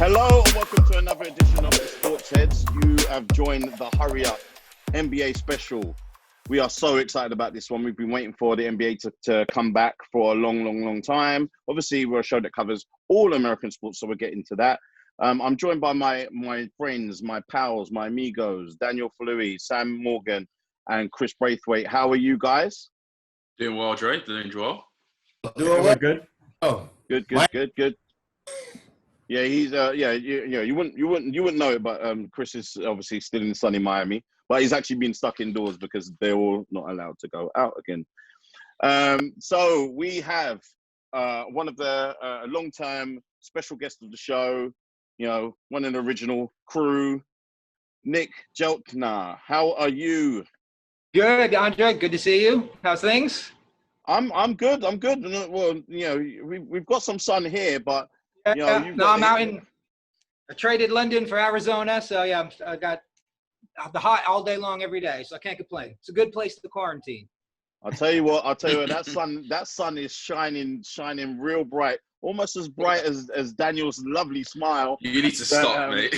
Hello and welcome to another edition of the SportsHeads. You have joined the Hurry Up NBA special. We are so excited about this one. We've been waiting for the NBA to come back for a long time. Obviously, we're a show that covers all American sports, so we'll get into that. I'm joined by my friends, my pals, my amigos, Daniel Falui, Sam Morgan, and Chris Braithwaite. How are you guys? Doing well, Dre. Doing well. Doing well. Good. Oh, good. Yeah, he's you wouldn't know it, but Chris is obviously still in sunny Miami, but he's actually been stuck indoors because they're all not allowed to go out again. So we have one of the long-term special guests of the show, one of the original crew, Nick Jeltner. How are you? Good, Andre. Good to see you. How's things? I'm good. Well, we've got some sun here, but I'm out in. I traded London for Arizona, so yeah, I got the hot all day long every day, so I can't complain. It's a good place to quarantine. I'll tell you what. That sun is shining real bright, almost as bright as Daniel's lovely smile. You need to stop, mate.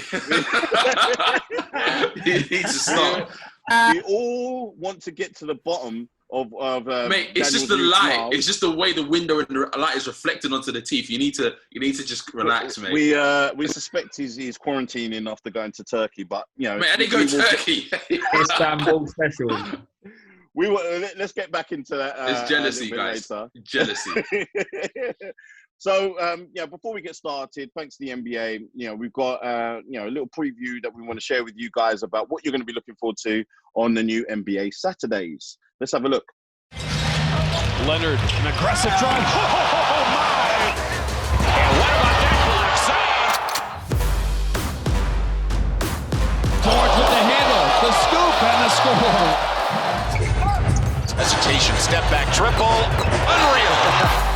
You need to stop. We all want to get to the bottom of mate, it's just the light. Smile. It's just the way the window and the light is reflecting onto the teeth. You need to just relax, mate. We suspect he's quarantining after going to Turkey, but mate, I didn't go to Turkey. Istanbul special. Let's get back into that. It's jealousy, guys. Later. Jealousy. So, before we get started, thanks to the NBA, we've got, a little preview that we want to share with you guys about what you're going to be looking forward to on the new NBA Saturdays. Let's have a look. Leonard, an aggressive drive. Oh, my! And what about that block? George with the handle, the scoop, and the score. Hesitation, step back, triple. Unreal.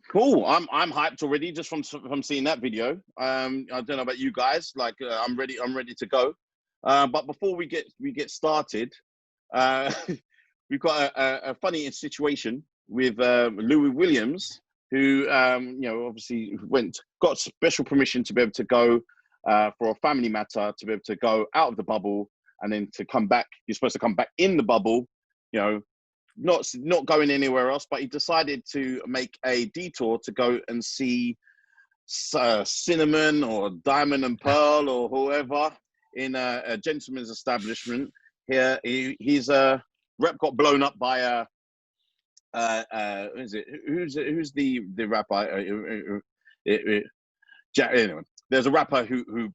Cool. I'm hyped already just from seeing that video. I don't know about you guys. I'm ready to go. But before we get started, we've got a funny situation with Louis Williams, who obviously got special permission to be able to go for a family matter, to be able to go out of the bubble and then to come back. You're supposed to come back in the bubble, not going anywhere else, but he decided to make a detour to go and see Cinnamon or Diamond and Pearl or whoever in a gentleman's establishment. Here, his rep got blown up by who's the rapper? Anyway, there's a rapper who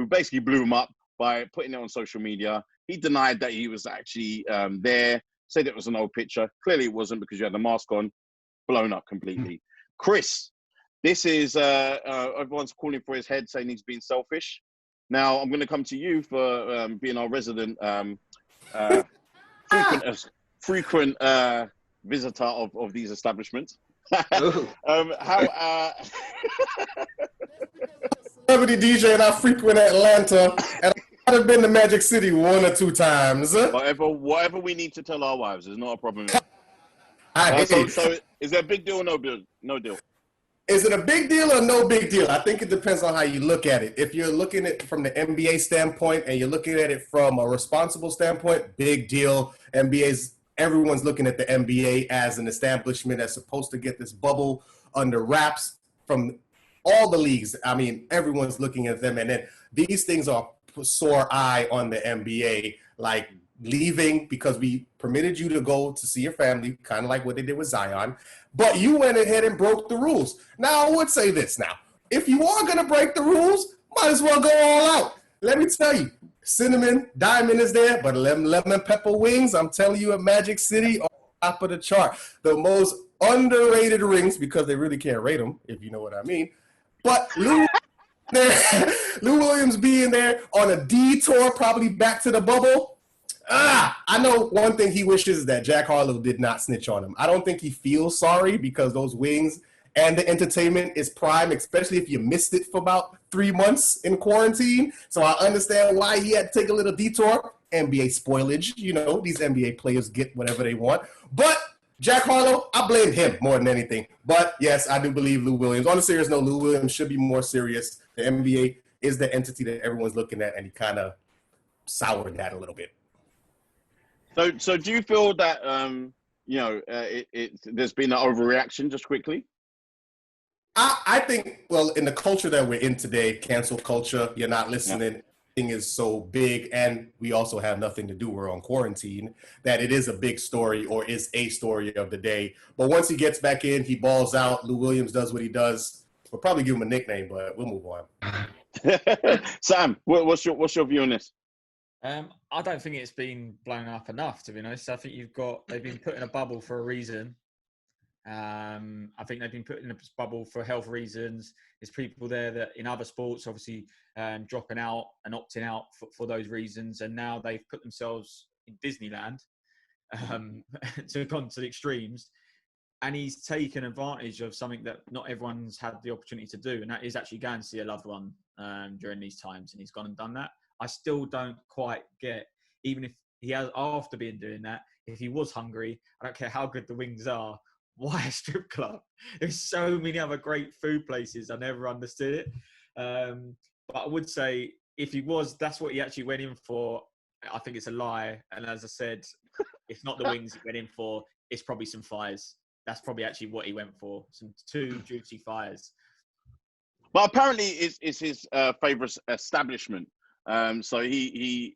basically blew him up by putting it on social media. He denied that he was actually there. Said it was an old picture. Clearly it wasn't because you had the mask on. Blown up completely. Chris, this is everyone's calling for his head, saying he's being selfish. Now I'm going to come to you for being our resident frequent visitor of these establishments. Celebrity DJ and I frequent Atlanta, and I've been to Magic City 1 or 2 times. Whatever we need to tell our wives is not a problem. So is there a big deal or no deal? No deal. Is it a big deal or no big deal? I think it depends on how you look at it. If you're looking at it from the NBA standpoint and you're looking at it from a responsible standpoint, big deal. Everyone's looking at the NBA as an establishment that's supposed to get this bubble under wraps from all the leagues. I mean, everyone's looking at them, and then these things are sore eye on the NBA, like leaving because we permitted you to go to see your family, kind of like what they did with Zion, but you went ahead and broke the rules. Now, I would say this now. If you are going to break the rules, might as well go all out. Let me tell you, Cinnamon, Diamond is there, but lemon pepper wings, I'm telling you, at Magic City, on top of the chart. The most underrated rings, because they really can't rate them, if you know what I mean. But Lou Williams being there on a detour, probably back to the bubble. I know one thing he wishes is that Jack Harlow did not snitch on him. I don't think he feels sorry because those wings and the entertainment is prime, especially if you missed it for about 3 months in quarantine. So I understand why he had to take a little detour. NBA spoilage, these NBA players get whatever they want. But Jack Harlow, I blame him more than anything. But yes, I do believe Lou Williams. On a serious note, Lou Williams should be more serious. The NBA is the entity that everyone's looking at, and he kind of soured that a little bit. So do you feel that there's been an overreaction? Just quickly, I think, well, in the culture that we're in today, cancel culture, you're not listening. Thing is so big, and we also have nothing to do. We're on quarantine. That it is a big story, or is a story of the day. But once he gets back in, he balls out. Lou Williams does what he does. We'll probably give him a nickname, but we'll move on. Sam, what's your view on this? I don't think it's been blown up enough, to be honest. I think they've been put in a bubble for a reason. I think they've been put in a bubble for health reasons. There's people there that in other sports, obviously, dropping out and opting out for those reasons. And now they've put themselves in Disneyland to gone to the extremes. And he's taken advantage of something that not everyone's had the opportunity to do. And that is actually going to see a loved one during these times. And he's gone and done that. I still don't quite get, even if he has, after doing that, if he was hungry, I don't care how good the wings are, why a strip club? There's so many other great food places. I never understood it. But I would say if he was, that's what he actually went in for. I think it's a lie. And as I said, it's not the wings he went in for. It's probably some fires. That's probably actually what he went for. Some 2 juicy fires. But apparently it's his favourite establishment. So he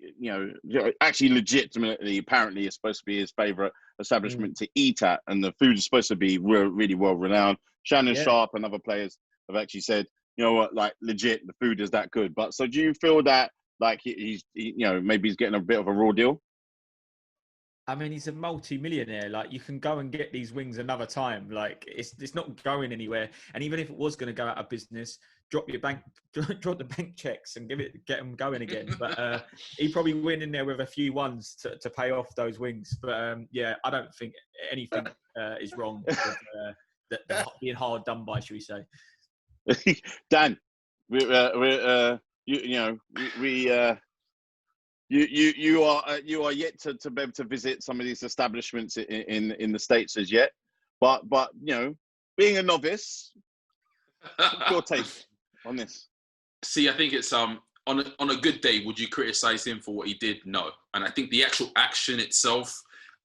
actually legitimately, apparently, is supposed to be his favourite establishment to eat at, and the food is supposed to be really well renowned. Shannon Sharp and other players have actually said, you know what, like legit, the food is that good. But so do you feel that like he's maybe he's getting a bit of a raw deal? I mean, he's a multi-millionaire. Like, you can go and get these wings another time. Like, it's not going anywhere. And even if it was going to go out of business, drop the bank checks and get them going again. But he probably went in there with a few ones to pay off those wings. But I don't think anything is wrong with being hard done by, should we say? Dan, You are yet to be able to visit some of these establishments in the States as yet, but being a novice, what's your take on this? See, I think it's on a good day, would you criticize him for what he did? No. And I think the actual action itself,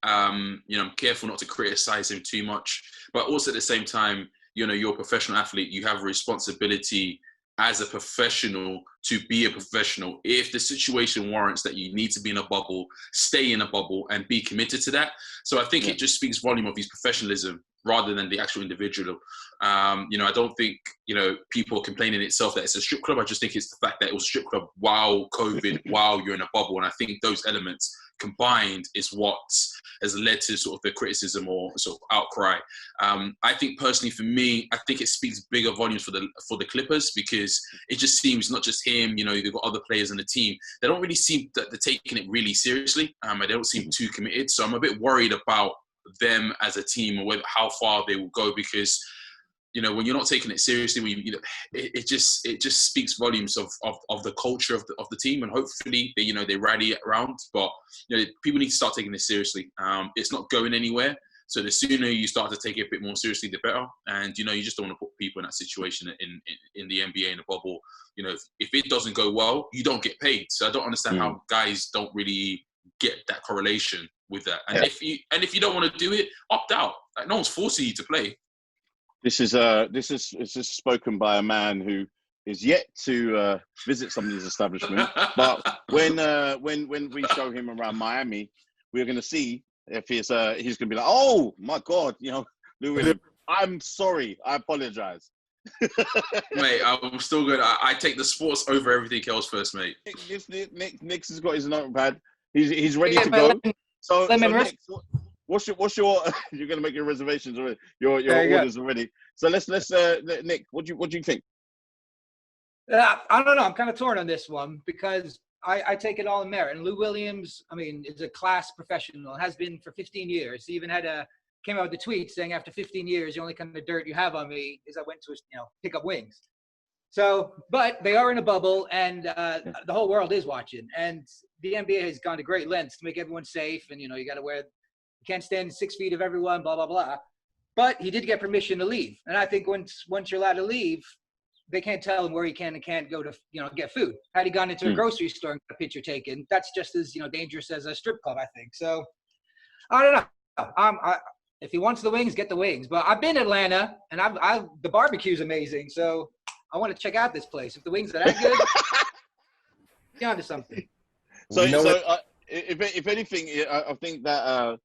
I'm careful not to criticize him too much, but also at the same time, you're a professional athlete, you have a responsibility as a professional to be a professional. If the situation warrants that you need to be in a bubble, stay in a bubble and be committed to that. So I think it just speaks volume of his professionalism rather than the actual individual. I don't think, people are complaining itself that it's a strip club. I just think it's the fact that it was a strip club while COVID, while you're in a bubble. And I think those elements combined is what has led to sort of the criticism or sort of outcry. I think personally for me, I think it speaks bigger volumes for the Clippers, because it just seems not just him, they've got other players in the team. They don't really seem that they're taking it really seriously. They don't seem too committed. So I'm a bit worried about them as a team or how far they will go, because when you're not taking it seriously, it just speaks volumes of the culture of the team, and hopefully they rally it around. But people need to start taking this seriously. It's not going anywhere, so the sooner you start to take it a bit more seriously, the better. And you just don't want to put people in that situation in the NBA in a bubble. If it doesn't go well, you don't get paid. So I don't understand how guys don't really get that correlation with that. And if you don't want to do it, opt out. Like, no one's forcing you to play. This is spoken by a man who is yet to visit some of these establishments. But when we show him around Miami, we're going to see if he's going to be like, oh my God, Lou Williams, I'm sorry, I apologize. Mate, I'm still good. I take the sports over everything else first, mate. Nick's has got his notepad. He's ready to go. So Nick, what's your you're gonna make your reservations already, your orders already. So let's Nick, what do you think? I don't know. I'm kind of torn on this one because I take it all in merit. And Lou Williams, is a class professional, has been for 15 years. He even came out with a tweet saying, after 15 years, the only kind of dirt you have on me is I went to pick up wings. So, but they are in a bubble, and the whole world is watching. And the NBA has gone to great lengths to make everyone safe. And, you know, you got to you can't stand 6 feet of everyone, blah, blah, blah. But he did get permission to leave. And I think once you're allowed to leave, they can't tell him where he can and can't go to, you know, get food. Had he gone into a grocery store and got a picture taken, that's just as, you know, dangerous as a strip club, I think. So, I don't know. If he wants the wings, get the wings. But I've been to Atlanta, and the barbecue's amazing. So I want to check out this place. If the wings are that good, get onto something. So, if anything, I think that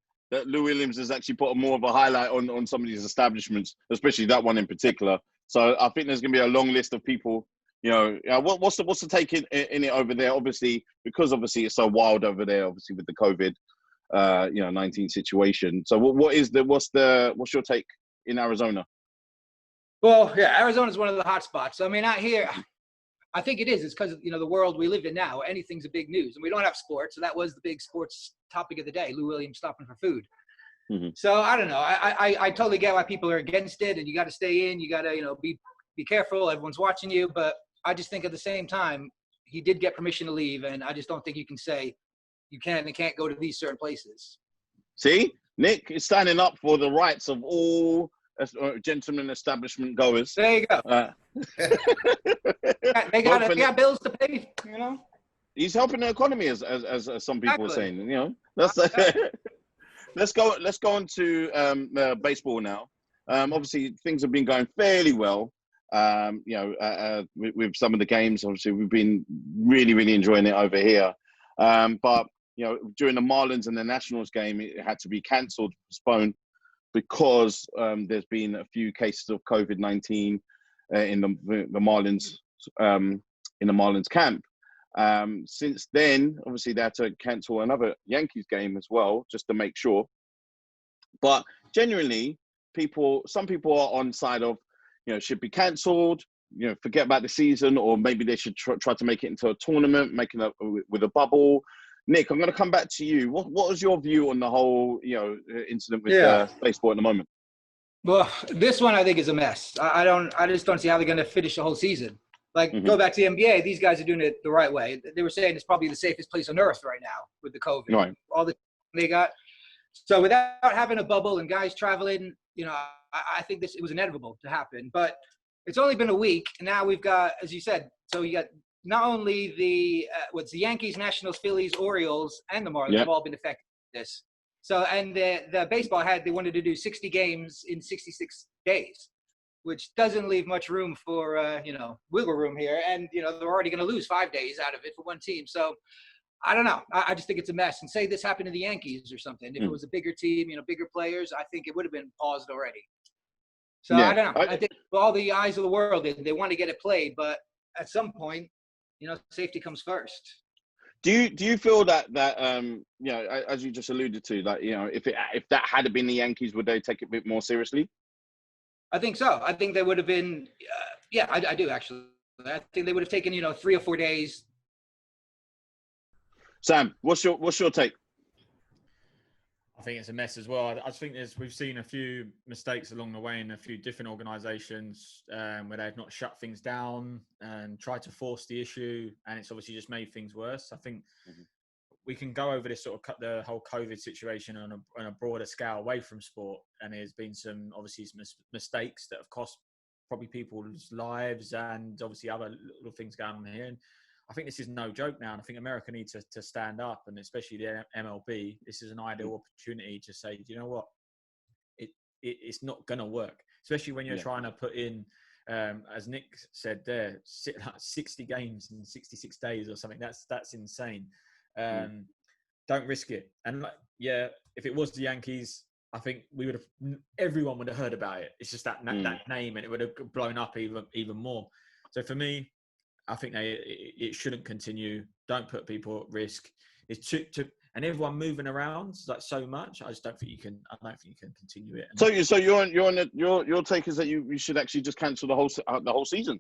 Lou Williams has actually put more of a highlight on some of these establishments, especially that one in particular. So I think there's going to be a long list of people. You know, what's the take in it over there? Obviously, because it's so wild over there. Obviously, with the COVID, 19 situation. So what's your take in Arizona? Well, yeah, Arizona's one of the hot spots. I mean, out here, I think it is. It's because, you know, the world we live in now, anything's a big news. And we don't have sports, so that was the big sports topic of the day, Lou Williams stopping for food. Mm-hmm. So I don't know. I totally get why people are against it, and you got to stay in. You got to, you know, be careful. Everyone's watching you. But I just think at the same time, he did get permission to leave, and I just don't think you can say you can and can't go to these certain places. See, Nick is standing up for the rights of all gentlemen establishment goers. There you go. They got bills to pay, you know. He's helping the economy, as some people are saying. You know, let's go on to baseball now. Obviously, things have been going fairly well. With some of the games, obviously, we've been really, really enjoying it over here. But you know, during the Marlins and the Nationals game, it had to be cancelled, postponed, because there's been a few cases of COVID-19 in the Marlins camp. Since then, obviously, they had to cancel another Yankees game as well, just to make sure. But genuinely, some people are on side of, you know, should be cancelled, you know, forget about the season, or maybe they should try to make it into a tournament, making it with a bubble. Nick, I'm going to come back to you. What was your view on the whole, you know, incident with baseball at the moment? Well, this one I think is a mess. I just don't see how they're going to finish the whole season. Like, go back to the NBA, these guys are doing it the right way. They were saying it's probably the safest place on earth right now with the COVID. Right. All the they got. So without having a bubble and guys traveling, you know, I think it was inevitable to happen. But it's only been a week, and now we've got, as you said, so you got not only the Yankees, Nationals, Phillies, Orioles, and the Marlins have all been affected by this. So, and the baseball they wanted to do 60 games in 66 days, which doesn't leave much room for, wiggle room here. And, you know, they're already going to lose 5 days out of it for one team. So I don't know. I just think it's a mess. And say this happened to the Yankees or something. If it was a bigger team, you know, bigger players, I think it would have been paused already. So I don't know. I think all the eyes of the world, they want to get it played. But at some point, you know, safety comes first. Do you feel that you know, as you just alluded to, that, you know, if that had been the Yankees, would they take it a bit more seriously? I think so. I think they would have been. I do actually. I think they would have taken, you know, 3 or 4 days. Sam, what's your take? I think it's a mess as well. I think we've seen a few mistakes along the way in a few different organisations where they've not shut things down and tried to force the issue, and it's obviously just made things worse. I think we can go over this sort of the whole COVID situation on a broader scale away from sport, and there's been some mistakes that have cost probably people's lives and obviously other little things going on here. And I think this is no joke now, and I think America needs to stand up, and especially the MLB. This is an ideal opportunity to say, do you know what? It's not going to work, especially when you're trying to put in, as Nick said there, 60 games in 66 days or something. That's insane. Don't risk it. And if it was the Yankees, I think everyone would have heard about it. It's just that name, and it would have blown up even more. So for me, I think it shouldn't continue. Don't put people at risk. It's and everyone moving around like so much. I just don't think you can. I don't think you can continue it. So your take is that you should actually just cancel the whole season.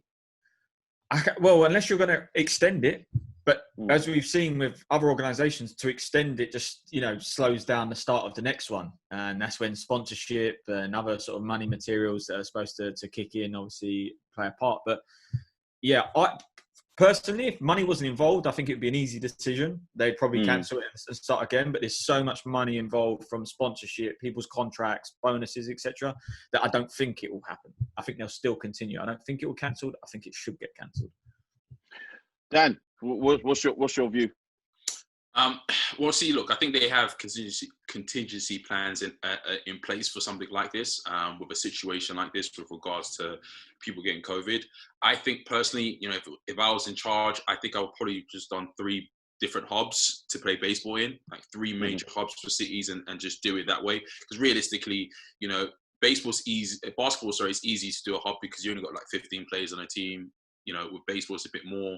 Well, unless you're going to extend it, but as we've seen with other organisations, to extend it just, you know, slows down the start of the next one, and that's when sponsorship and other sort of money materials that are supposed to kick in obviously play a part. But Yeah, I personally, if money wasn't involved, I think it would be an easy decision. They'd probably cancel it and start again. But there's so much money involved from sponsorship, people's contracts, bonuses, etc., that I don't think it will happen. I think they'll still continue. I don't think it will cancelled. I think it should get cancelled. Dan, what's your view? Well, see, look, I think they have contingency plans in place for something like this, with a situation like this with regards to people getting COVID. I think personally, if I was in charge, I think I would probably just done 3 different hubs to play baseball in, like 3 major hubs for cities, and just do it that way. Because realistically, basketball is easy to do a hub because you only got like 15 players on a team. With baseball, it's a bit more.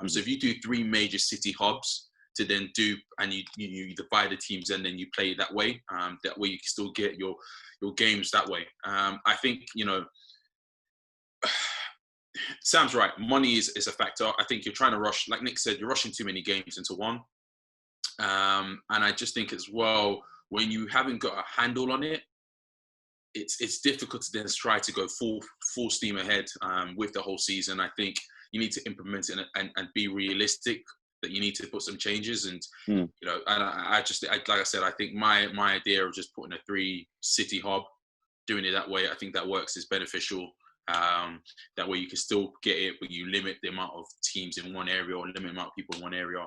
So if you do 3 major city hubs, to then do, and you divide the teams and then you play that way. That way you can still get your games that way. I think, Sam's right. Money is a factor. I think you're trying to rush, like Nick said, you're rushing too many games into one. And I just think as well, when you haven't got a handle on it, it's difficult to then try to go full steam ahead with the whole season. I think you need to implement it and be realistic that you need to put some changes, and and I just, like I said, I think my idea of just putting a 3-city hub, doing it that way, I think that works, is beneficial. That way you can still get it, but you limit the amount of teams in one area, or limit the amount of people in one area,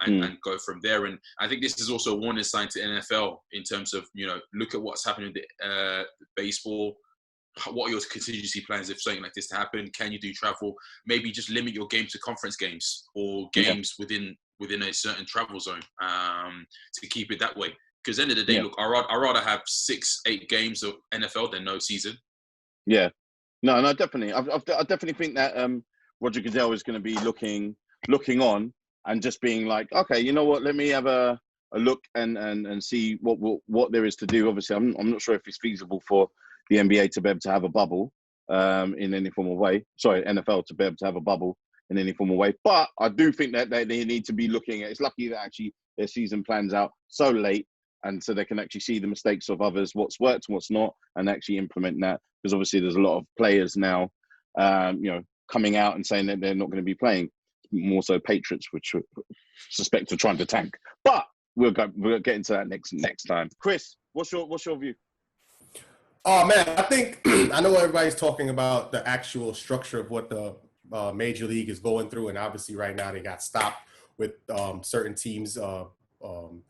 and go from there. And I think this is also a warning sign to NFL in terms of, look at what's happening with baseball. What are your contingency plans if something like this to happen? Can you do travel? Maybe just limit your games to conference games, or games within a certain travel zone, to keep it that way. Because at the end of the day, look, I'd rather have 6-8 games of NFL than no season. Yeah, no, definitely. I definitely think that Roger Goodell is going to be looking on and just being like, okay, you know what? Let me have a look and see what there is to do. Obviously, I'm not sure if it's feasible for the NBA to be able to have a bubble in any form of way. Sorry, NFL to be able to have a bubble in any form of way. But I do think that they need to be looking at, it's lucky that actually their season plans out so late, and so they can actually see the mistakes of others, what's worked and what's not, and actually implement that. Because obviously there's a lot of players now, coming out and saying that they're not going to be playing. More so Patriots, which I suspect are trying to tank. But we'll get into that next time. Chris, what's your view? Oh man, I think I know everybody's talking about the actual structure of what the Major League is going through, and obviously right now they got stopped with certain teams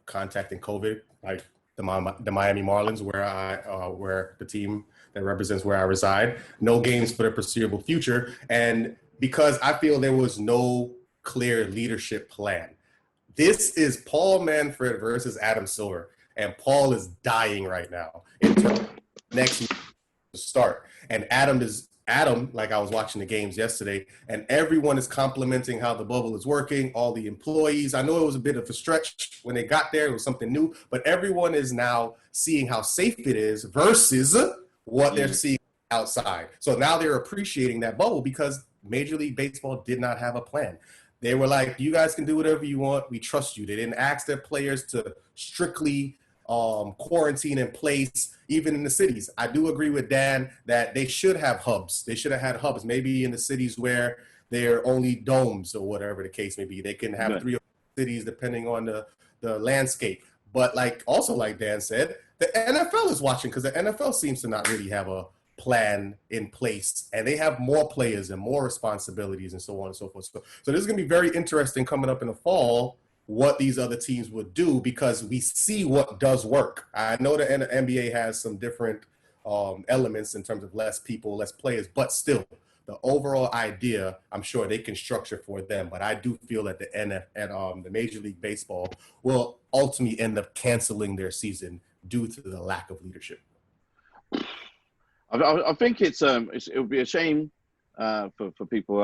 contacting COVID, like the Miami Marlins, where the team that represents where I reside. No games for the foreseeable future, and because I feel there was no clear leadership plan. This is Paul Manfred versus Adam Silver, and Paul is dying right now in terms of next week to start. And Adam, like I was watching the games yesterday, and everyone is complimenting how the bubble is working, all the employees. I know it was a bit of a stretch when they got there, it was something new, but everyone is now seeing how safe it is versus what they're seeing outside. So now they're appreciating that bubble because Major League Baseball did not have a plan. They were like, you guys can do whatever you want. We trust you. They didn't ask their players to strictly quarantine in place, even in the cities. I do agree with Dan that they should have hubs. They should have had hubs, maybe in the cities where they're only domes or whatever the case may be. They can have 3 cities depending on the landscape. But like Dan said, the NFL is watching because the NFL seems to not really have a plan in place, and they have more players and more responsibilities and so on and so forth. So this is going to be very interesting coming up in the fall, what these other teams would do, because we see what does work. I know the NBA has some different elements in terms of less people, less players, but still the overall idea, I'm sure they can structure for them. But I do feel that the Major League Baseball will ultimately end up canceling their season due to the lack of leadership. I think it would be a shame for people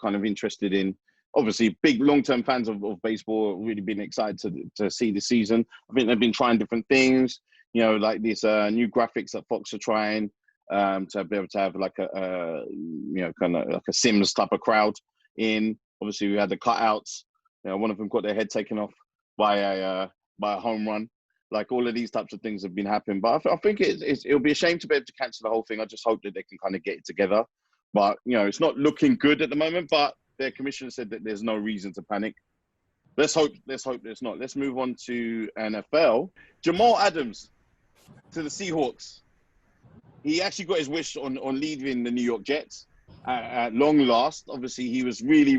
kind of interested in, obviously big long-term fans of baseball, really been excited to see the season. I think they've been trying different things, like these new graphics that Fox are trying to be able to have like a kind of like a Sims type of crowd in. Obviously we had the cutouts. One of them got their head taken off by a home run. Like all of these types of things have been happening, but I think it'll be a shame to be able to cancel the whole thing. I just hope that they can kind of get it together But, you know, it's not looking good at the moment, but their commissioner said that there's no reason to panic. Let's hope there's not. Let's move on to NFL. Jamal Adams to the Seahawks. He actually got his wish on leaving the New York Jets at long last. Obviously, he was really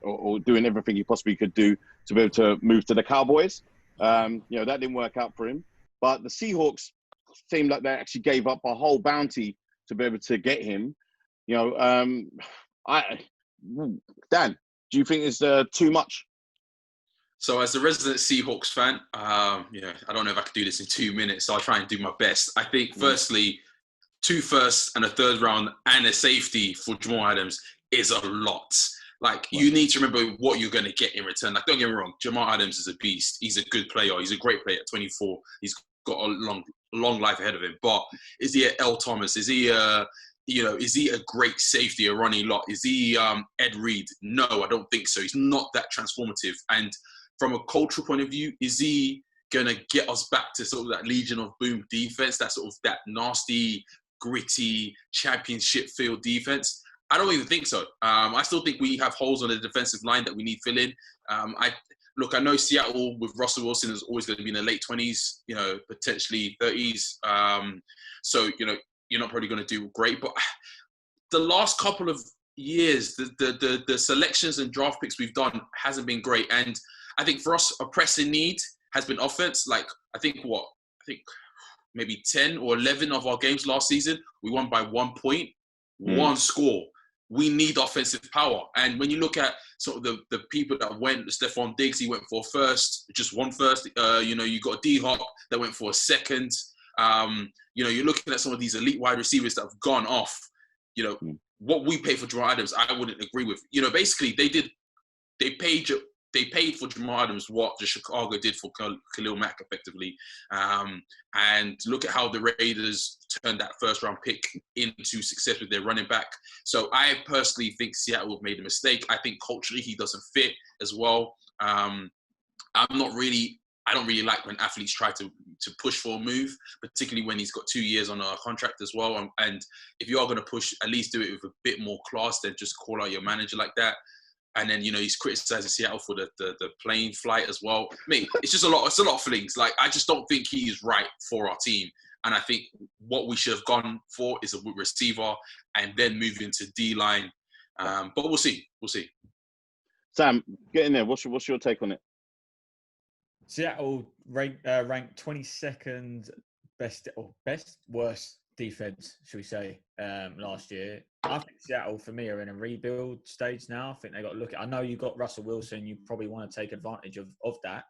or doing everything he possibly could do to be able to move to the Cowboys. You know, that didn't work out for him. But the Seahawks seemed like they actually gave up a whole bounty to be able to get him. You know, Dan, do you think it's too much? So as a resident Seahawks fan, you know, I don't know if I could do this in 2 minutes, so I'll try and do my best. I think, firstly, 2 firsts and a 3rd round and a safety for Jamal Adams is a lot. Like, you need to remember what you're going to get in return. Like, don't get me wrong, Jamal Adams is a beast. He's a good player. He's a great player at 24. He's got a long life ahead of him. But is he a L. Thomas? Is he is he a great safety, a running lot? Is he Ed Reed? No, I don't think so. He's not that transformative. And from a cultural point of view, is he going to get us back to sort of that Legion of Boom defense, that sort of that nasty, gritty, championship field defense? I don't even think so. I still think we have holes on the defensive line that we need filling. I know Seattle with Russell Wilson is always going to be in the late 20s, you know, potentially 30s. So, you know, you're not probably going to do great. But the last couple of years, the selections and draft picks we've done hasn't been great. And I think for us, a pressing need has been offense. Like, I think maybe 10 or 11 of our games last season, we won by 1 point, 1 score. We need offensive power. And when you look at sort of the people that went, Stephon Diggs, he went for a first, just 1 first. You know, you got D-Hop that went for a second. You know, you're looking at some of these elite wide receivers that have gone off. You know, what we pay for Jamal Adams, I wouldn't agree with. You know, basically, they paid for Jamal Adams what the Chicago did for Khalil Mack, effectively. And look at how the Raiders turned that 1st round pick into success with their running back. So I personally think Seattle have made a mistake. I think culturally he doesn't fit as well. I don't really like when athletes try to push for a move, particularly when he's got 2 years on a contract as well. And if you are going to push, at least do it with a bit more class than just call out your manager like that. And then, you know, he's criticizing Seattle for the plane flight as well. I mean, it's just a lot of things. Like, I just don't think he is right for our team. And I think what we should have gone for is a receiver and then move into D-line. But we'll see. Sam, get in there. What's your take on it? Seattle ranked 22nd worst defense, should we say, last year. I think Seattle, for me, are in a rebuild stage now. I think they got to look at. I know you got Russell Wilson. You probably want to take advantage of that.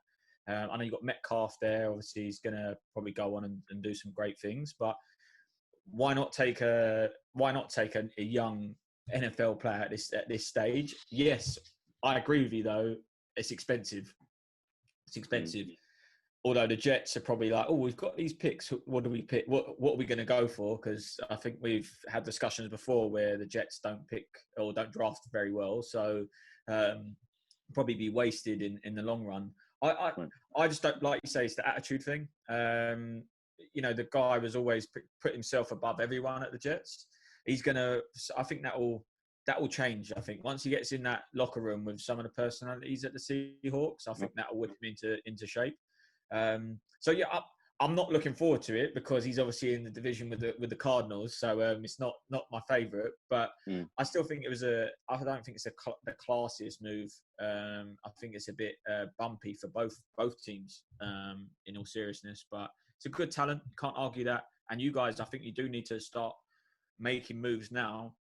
I know you got Metcalf there. Obviously, he's going to probably go on and do some great things. But why not take a young NFL player at this stage? Yes, I agree with you though. It's expensive. Although the Jets are probably like, oh, we've got these picks. What do we pick? What are we going to go for? Because I think we've had discussions before where the Jets don't pick or don't draft very well. So probably be wasted in the long run. I just don't, like you say, it's the attitude thing. You know, the guy was always put himself above everyone at the Jets. I think that will change. I think once he gets in that locker room with some of the personalities at the Seahawks, I think that will whip him into shape. So yeah, I'm not looking forward to it because he's obviously in the division with the Cardinals. So it's not my favourite, but I still think I don't think it's the classiest move. I think it's a bit bumpy for both teams. In all seriousness, but it's a good talent. Can't argue that. And you guys, I think you do need to start making moves now.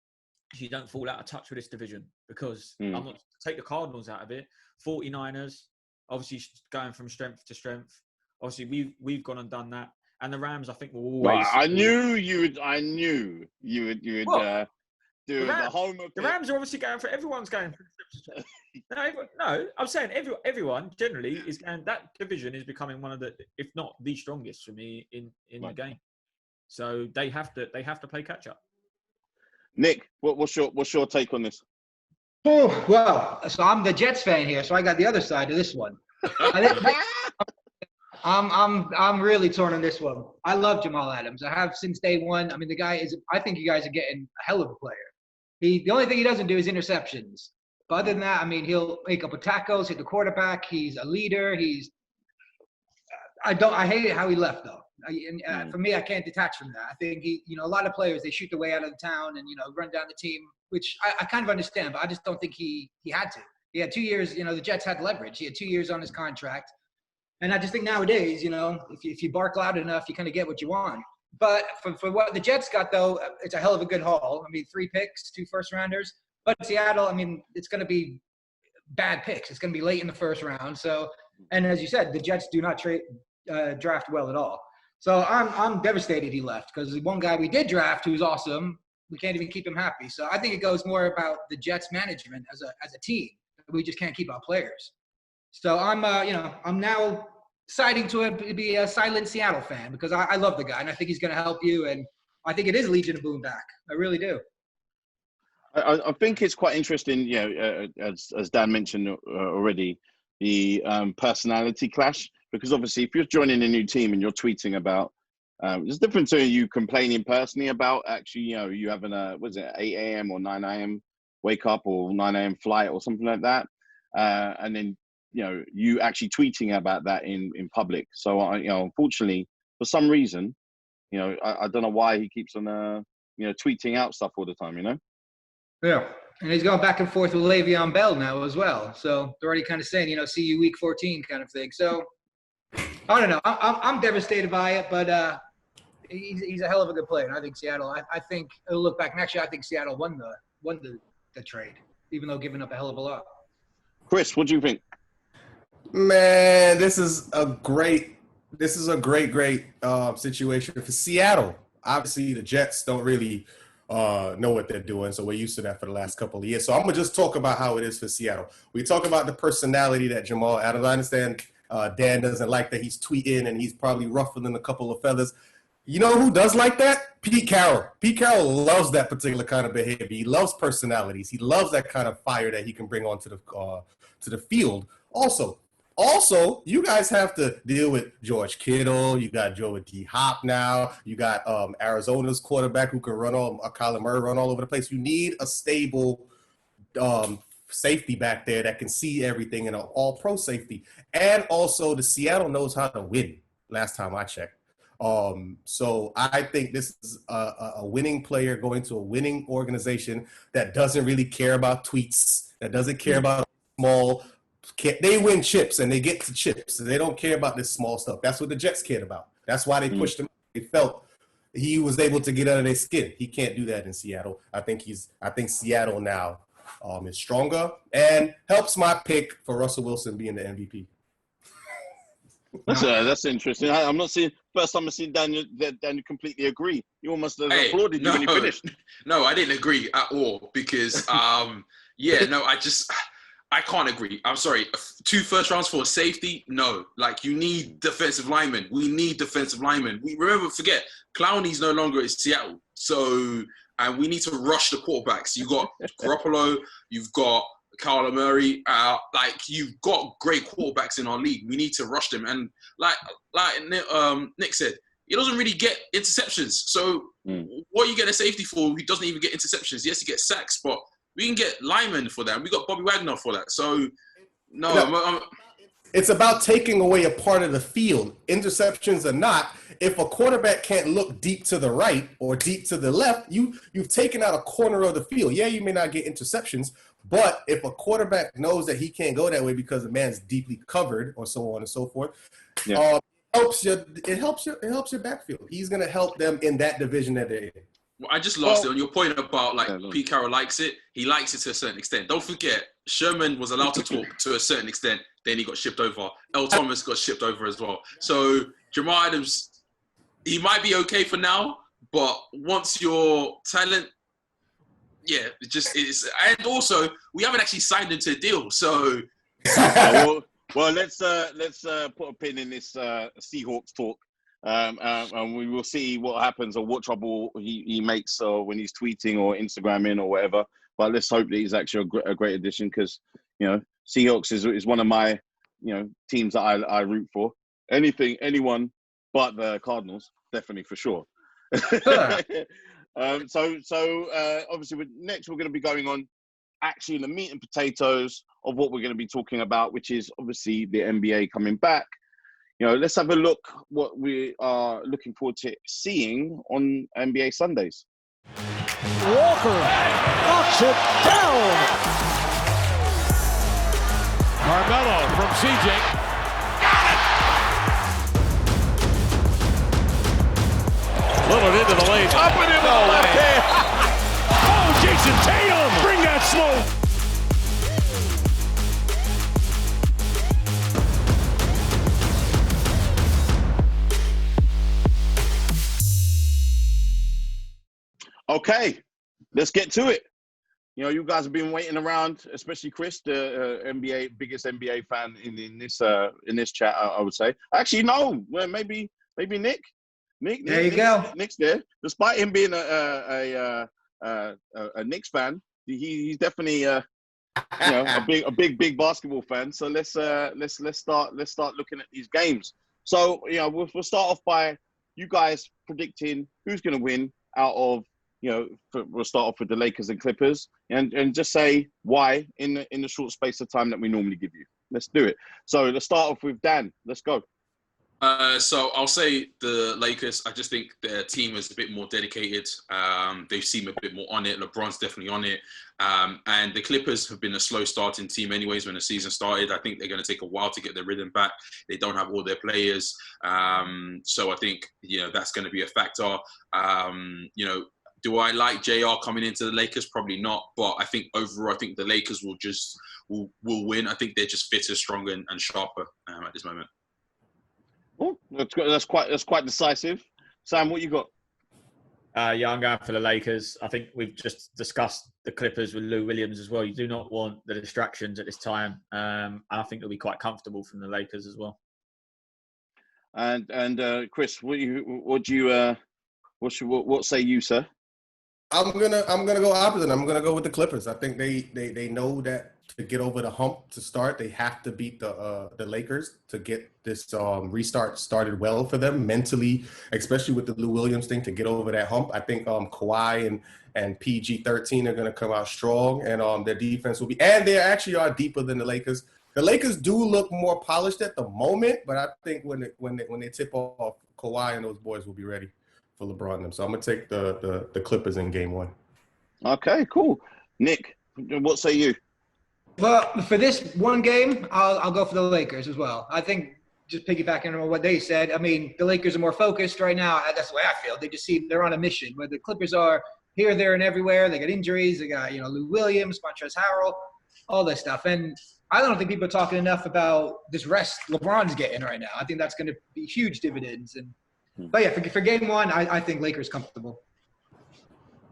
So you don't fall out of touch with this division because I'm not take the Cardinals out of it. 49ers, obviously going from strength to strength. Obviously, we've gone and done that, and the Rams, I think, will always. Well, I knew you would do the home. The Rams are obviously going for. Everyone's going for strength to strength. No, I'm saying everyone generally is going. That division is becoming one of the, if not the strongest for me in the game. So they have to play catch up. Nick, what's your take on this? Oh, I'm really torn on this one. I love Jamal Adams. I have since day one. I mean, the guy is. I think you guys are getting a hell of a player. The only thing he doesn't do is interceptions. But other than that, I mean, he'll make up with tackles, hit the quarterback. He's a leader. I hate it how he left though. For me, I can't detach from that. I think a lot of players, they shoot their way out of the town and, run down the team, which I kind of understand, but I just don't think he had to. He had 2 years, the Jets had leverage. He had 2 years on his contract. And I just think nowadays, if you bark loud enough, you kind of get what you want. But for what the Jets got, though, it's a hell of a good haul. I mean, 3 picks, 2 first-rounders. But Seattle, I mean, it's going to be bad picks. It's going to be late in the first round. So, and as you said, the Jets do not draft well at all. So I'm devastated he left because the one guy we did draft who was awesome, we can't even keep him happy. So I think it goes more about the Jets management as a team. We just can't keep our players. So I'm now deciding to be a silent Seattle fan because I love the guy and I think he's going to help you. And I think it is Legion of Boom back. I really do. I think it's quite interesting, as Dan mentioned already, the personality clash. Because obviously, if you're joining a new team and you're tweeting about, there's a difference between you complaining personally about actually, you having 8 a.m. or 9 a.m. wake up or 9 a.m. flight or something like that. And then, you actually tweeting about that in public. So, unfortunately, for some reason, I don't know why he keeps on, tweeting out stuff all the time, Yeah. And he's going back and forth with Le'Veon Bell now as well. So they're already kind of saying, see you week 14 kind of thing. So I don't know. I'm devastated by it, but he's a hell of a good player. And I think Seattle, I think it'll look back. And actually, I think Seattle won the trade, even though giving up a hell of a lot. Chris, what do you think? Man, this is a great situation for Seattle. Obviously, the Jets don't really know what they're doing, so we're used to that for the last couple of years. So I'm gonna just talk about how it is for Seattle. We talk about the personality that Jamal Adams. I understand Dan doesn't like that he's tweeting and he's probably ruffling a couple of feathers. You know who does like that? Pete Carroll. Pete Carroll loves that particular kind of behavior. He loves personalities. He loves that kind of fire that he can bring onto the field. Also, you guys have to deal with George Kittle. You got Joe D. Hop now. You got Arizona's quarterback who can run Kyler Murray run all over the place. You need a stable safety back there that can see everything and an all-pro safety. And also, the Seattle knows how to win. Last time I checked. So I think this is a winning player going to a winning organization that doesn't really care about tweets, that doesn't care about small. They win chips and they get to chips. They don't care about this small stuff. That's what the Jets cared about. That's why they pushed him. They felt he was able to get under their skin. He can't do that in Seattle. I think Seattle now is stronger and helps my pick for Russell Wilson being the MVP. That's interesting. I'm not seeing first time I see Daniel completely agree. You almost applauded you when you finished. No, I didn't agree at all because I can't agree. I'm sorry. 2 first rounds for a safety? No. Like, you need defensive linemen. We need defensive linemen. Forget, Clowney's no longer at Seattle. So, and we need to rush the quarterbacks. You've got Garoppolo. You've got Kyler Murray. You've got great quarterbacks in our league. We need to rush them. And like Nick said, he doesn't really get interceptions. So, what are you getting a safety for? He doesn't even get interceptions. Yes, he gets sacks, but we can get linemen for that. We got Bobby Wagner for that. So, no. It's about taking away a part of the field. Interceptions or not, if a quarterback can't look deep to the right or deep to the left, you've taken out a corner of the field. Yeah, you may not get interceptions, but if a quarterback knows that he can't go that way because the man's deeply covered or so on and so forth, it helps your backfield. He's going to help them in that division that they're in. Well, I just lost it on your point about Pete Carroll likes it. He likes it to a certain extent. Don't forget, Sherman was allowed to talk to a certain extent. Then he got shipped over. Earl Thomas got shipped over as well. So Jamal Adams, he might be okay for now, but once your talent, it just is. And also, we haven't actually signed into a deal. So, well, let's put a pin in this Seahawks talk. And we will see what happens or what trouble he makes when he's tweeting or Instagramming or whatever. But let's hope that he's actually a great addition because, Seahawks is one of my, teams that I root for. anyone but the Cardinals, definitely for sure. Obviously, next we're going to be going on actually the meat and potatoes of what we're going to be talking about, which is obviously the NBA coming back. Let's have a look what we are looking forward to seeing on NBA Sundays. Walker knocks it down. Carmelo from CJ. Got it! Lillard into the lane. Up and in the left hand. Oh, Jason Tatum. Bring that smoke. Okay, let's get to it. You guys have been waiting around, especially Chris, the biggest NBA fan in this chat. I would say. Actually, no, well, maybe Nick. Nick's there. Despite him being a Knicks fan, he's definitely a big basketball fan. So let's start looking at these games. So we'll start off by you guys predicting who's going to win out of. We'll start off with the Lakers and Clippers, and just say why in the short space of time that we normally give you. Let's do it. So let's start off with Dan. Let's go. So I'll say the Lakers. I just think their team is a bit more dedicated. They seem a bit more on it. LeBron's definitely on it. And the Clippers have been a slow starting team anyways when the season started. I think they're going to take a while to get their rhythm back. They don't have all their players. So I think, that's going to be a factor. Do I like JR coming into the Lakers? Probably not. But I think overall, I think the Lakers will win. I think they're just fitter, stronger, and sharper at this moment. Oh, that's quite decisive. Sam, what you got? Yeah, I'm going for the Lakers. I think we've just discussed the Clippers with Lou Williams as well. You do not want the distractions at this time. And I think it'll be quite comfortable from the Lakers as well. And Chris, what say you, sir? I'm gonna go opposite. I'm gonna go with the Clippers. I think they know that to get over the hump to start, they have to beat the Lakers to get this restart started well for them mentally, especially with the Lou Williams thing to get over that hump. I think Kawhi and PG-13 are gonna come out strong, and their defense will be, and they actually are deeper than the Lakers. The Lakers do look more polished at the moment, but I think when they tip off, Kawhi and those boys will be ready for LeBron and them. So I'm going to take the Clippers in game one. Okay, cool. Nick, what say you? Well, for this one game, I'll go for the Lakers as well. I think, just piggybacking on what they said, I mean, the Lakers are more focused right now. That's the way I feel. They just seem they're on a mission, where the Clippers are here, there, and everywhere. They got injuries. They got, Lou Williams, Montrezl Harrell, all this stuff. And I don't think people are talking enough about this rest LeBron's getting right now. I think that's going to be huge dividends. But yeah, for game one, I think Lakers comfortable.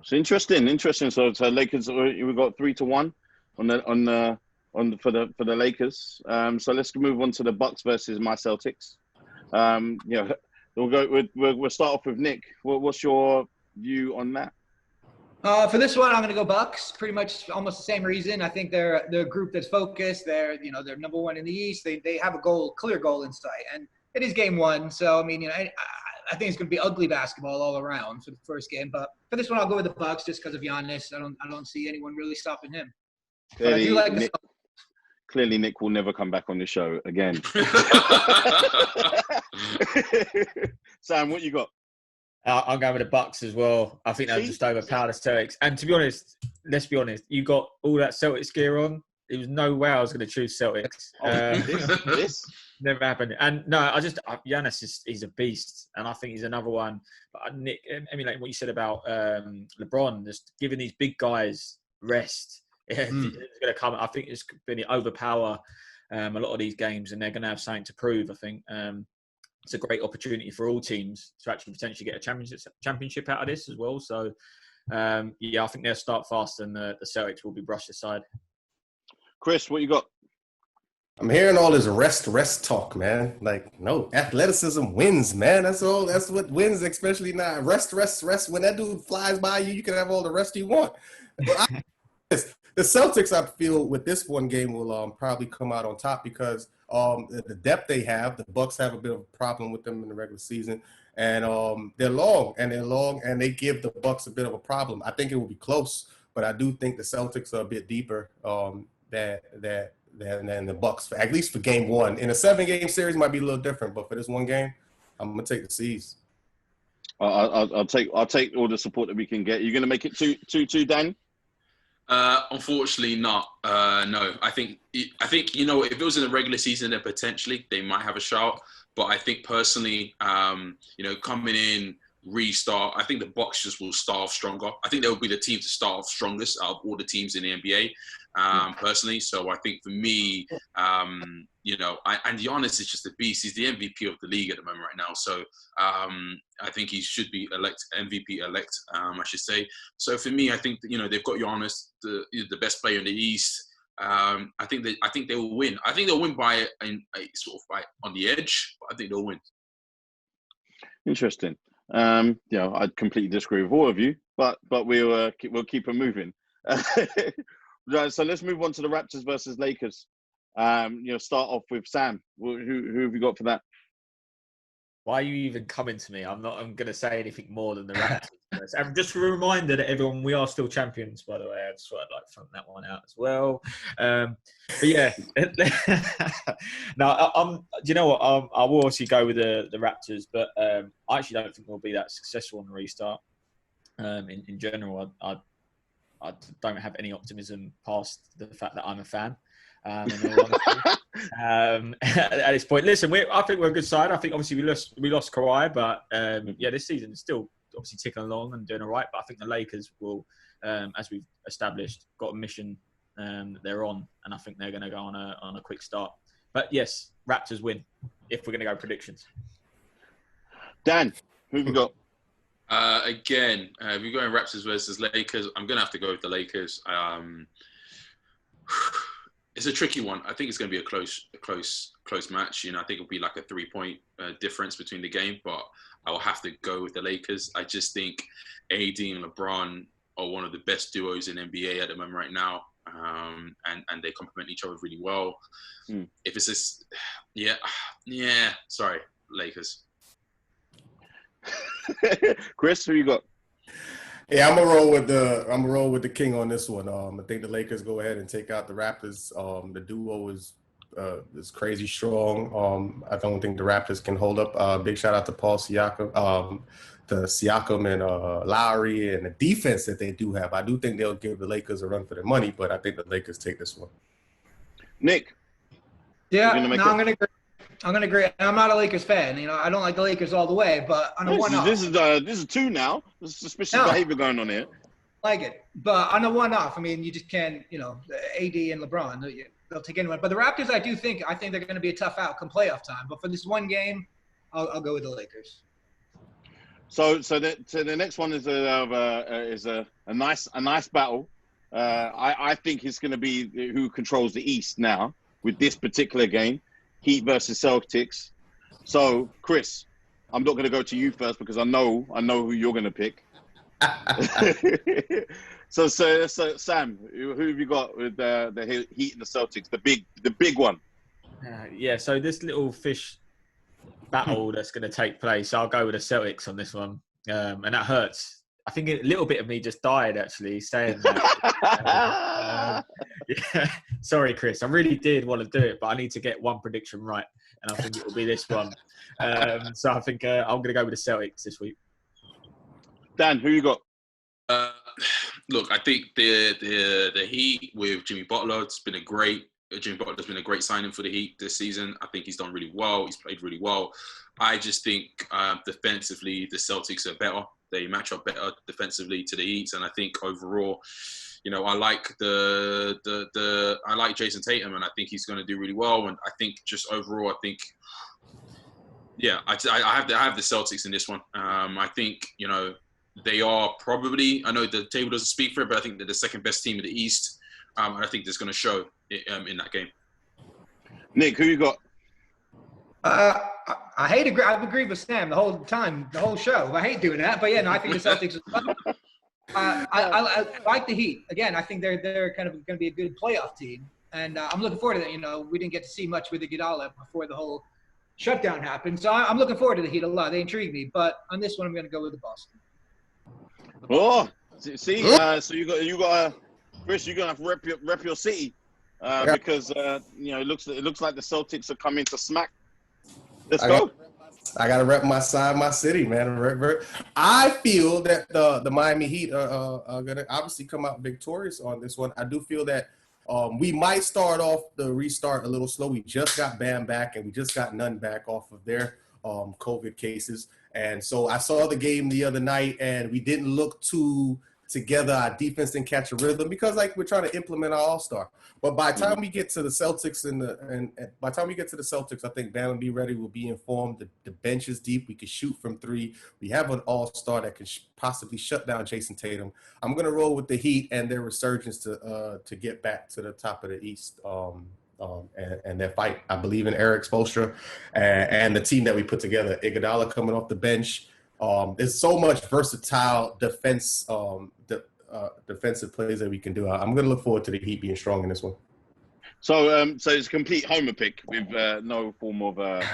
It's interesting. So Lakers, we've got 3-1 for the Lakers. So let's move on to the Bucks versus my Celtics. We'll start off with Nick. What's your view on that? For this one, I'm going to go Bucks. Pretty much almost the same reason. I think they're a group that's focused. They're number one in the East. They have a clear goal in sight, and it is game one. So I mean, I think it's going to be ugly basketball all around for the first game. But for this one, I'll go with the Bucks just because of Giannis. I don't see anyone really stopping him. But I do like clearly, Nick will never come back on the show again. Sam, what you got? I'm going with the Bucks as well. I think they'll just overpower the Celtics. And to be honest, let's be honest, you got all that Celtics gear on. There was no way I was going to choose Celtics. This never happened. And no, Giannis he's a beast. And I think he's another one. But Nick, emulating what you said about LeBron, just giving these big guys rest. It's going to come. I think it's going to overpower a lot of these games, and they're going to have something to prove, I think. It's a great opportunity for all teams to actually potentially get a championship out of this as well. So, I think they'll start fast, and the Celtics will be brushed aside. Chris, what you got? I'm hearing all this rest talk, man. Like, no, athleticism wins, man. That's all. That's what wins, especially now. Rest. When that dude flies by you, you can have all the rest you want. The Celtics, I feel, with this one game will probably come out on top because the depth they have. The Bucks have a bit of a problem with them in the regular season, and they're long, and they give the Bucks a bit of a problem. I think it will be close, but I do think the Celtics are a bit deeper than the Bucks, at least for game one. In a 7-game series, it might be a little different, but for this one game, I'm gonna take the C's. I'll take all the support that we can get. You're gonna make it 2-2, Dan? Unfortunately not. No, I think, you know, if it was in the regular season, then potentially they might have a shout. But I think personally, you know, coming in, restart, I think the Bucks just will start off stronger. I think they'll be the team to start off strongest out of all the teams in the NBA, personally. So I think for me, you know, and Giannis is just a beast. He's the MVP of the league at the moment right now. So I think he should be MVP elect, I should say. So for me, I think that, you know, they've got Giannis, the best player in the East. I think they will win. I think they'll win by on the edge, but I think they'll win. Interesting. You know, I completely disagree with all of you, but we'll keep it moving. Right, so let's move on to the Raptors versus Lakers. You know, start off with Sam. Who have you got for that? Why are you even coming to me? I'm going to say anything more than the Raptors. And just a reminder that everyone, we are still champions, by the way. I just want to like front that one out as well. But yeah, no, do you know what? I will obviously go with the Raptors, but I actually don't think we'll be that successful on the restart. In general, I don't have any optimism past the fact that I'm a fan. At this point, listen, I think we're a good side. I think obviously we lost Kawhi, but yeah, this season is still obviously ticking along and doing all right. But I think the Lakers will, as we've established, got a mission that they're on, and I think they're going to go on a quick start. But yes, Raptors win if we're going to go predictions. Dan, who have you got? Again, if you're going Raptors versus Lakers, I'm going to have to go with the Lakers. It's a tricky one. I think it's going to be a close match. You know, I think it'll be like a 3-point difference between the game, but I will have to go with the Lakers. I just think AD and LeBron are one of the best duos in NBA at the moment right now, and they complement each other really well. If it's this, sorry, Lakers. Chris, who you got? Yeah, I'm gonna roll with the king on this one. I think the Lakers go ahead and take out the Raptors. The duo is crazy strong. I don't think the Raptors can hold up. Big shout out to Paul Siakam, and Lowry, and the defense that they do have. I do think they'll give the Lakers a run for their money, but I think the Lakers take this one. Nick. Yeah, I'm gonna agree. I'm not a Lakers fan. You know, I don't like the Lakers all the way, but on a one-off. This is two now. There's suspicious behavior going on here. Like it, but on a one-off, I mean, you just can't. You know, AD and LeBron, they'll take anyone. But the Raptors, I think they're going to be a tough out come playoff time. But for this one game, I'll go with the Lakers. So the next one is a nice battle. I think it's going to be who controls the East now with this particular game. Heat versus Celtics. So, Chris, I'm not going to go to you first because I know who you're going to pick. so, Sam, who have you got with the Heat and the Celtics? The big one. Yeah. So this little fish battle that's going to take place, I'll go with the Celtics on this one, and that hurts. I think a little bit of me just died actually saying that. Yeah. Sorry, Chris. I really did want to do it, but I need to get one prediction right, and I think it will be this one. So I think I'm going to go with the Celtics this week. Dan, who you got? Look, I think the Heat with Jimmy Butler. Jimmy Butler's been a great signing for the Heat this season. I think he's done really well. He's played really well. I just think defensively, the Celtics are better. They match up better defensively to the Heat, and I think overall, you know, I like I like Jason Tatum, and I think he's going to do really well. And I think just overall, I have the Celtics in this one. I think, you know, they are probably, I know the table doesn't speak for it, but I think they're the second best team in the East, and I think that's going to show in that game. Nick, who you got? I've agreed with Sam the whole time, the whole show. I hate doing that, but yeah, no, I think the Celtics. I like the Heat. Again, I think they're kind of going to be a good playoff team. And I'm looking forward to that. You know, we didn't get to see much with Iguodala before the whole shutdown happened. So I'm looking forward to the Heat a lot. They intrigue me. But on this one, I'm going to go with the Boston. Oh, see, so you got Chris, you're gonna have to rep your city because you know it looks like the Celtics are coming to smack. Let's go. I gotta rep my side, my city, man. I feel that the Miami Heat are gonna obviously come out victorious on this one. I do feel that we might start off the restart a little slow. We just got Bam back, and we just got Nunn back off of their COVID cases. And so I saw the game the other night, and we didn't look too together. Our defense didn't catch a rhythm because, like, we're trying to implement our all-star. But by the time we get to the Celtics and by the time we get to the Celtics, I think Bam and B ready will be informed. The bench is deep. We can shoot from three. We have an all-star that can possibly shut down Jason Tatum. I'm going to roll with the Heat and their resurgence to get back to the top of the East. And their fight. I believe in Eric Spoelstra and the team that we put together. Iguodala coming off the bench. There's so much versatile defensive plays that we can do. I'm going to look forward to the Heat being strong in this one. So, so it's a complete homer pick with no form of. I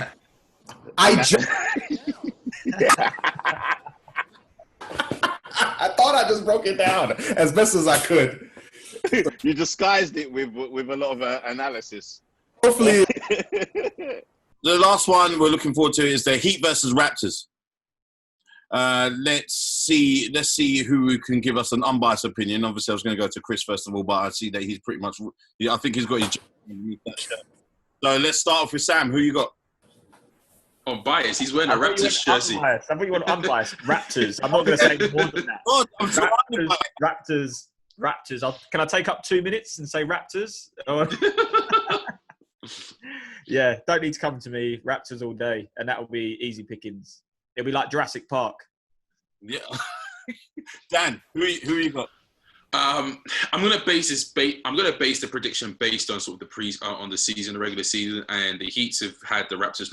thought I just broke it down as best as I could. You disguised it with a lot of analysis. Hopefully. The last one we're looking forward to is the Heat versus Raptors. Let's see who can give us an unbiased opinion. Obviously, I was going to go to Chris first of all, but I see that he's pretty much. I think he's got his. So let's start off with Sam. Who you got? Oh, bias. He's wearing a Raptors jersey. I thought you want unbiased. Raptors. I'm not going to say more than that. Oh, Raptors. Can I take up 2 minutes and say Raptors? Yeah, don't need to come to me. Raptors all day, and that will be easy pickings. It'll be like Jurassic Park. Yeah. Dan, who you got? I'm gonna base the prediction based on sort of on the season, the regular season, and the Heats have had the Raptors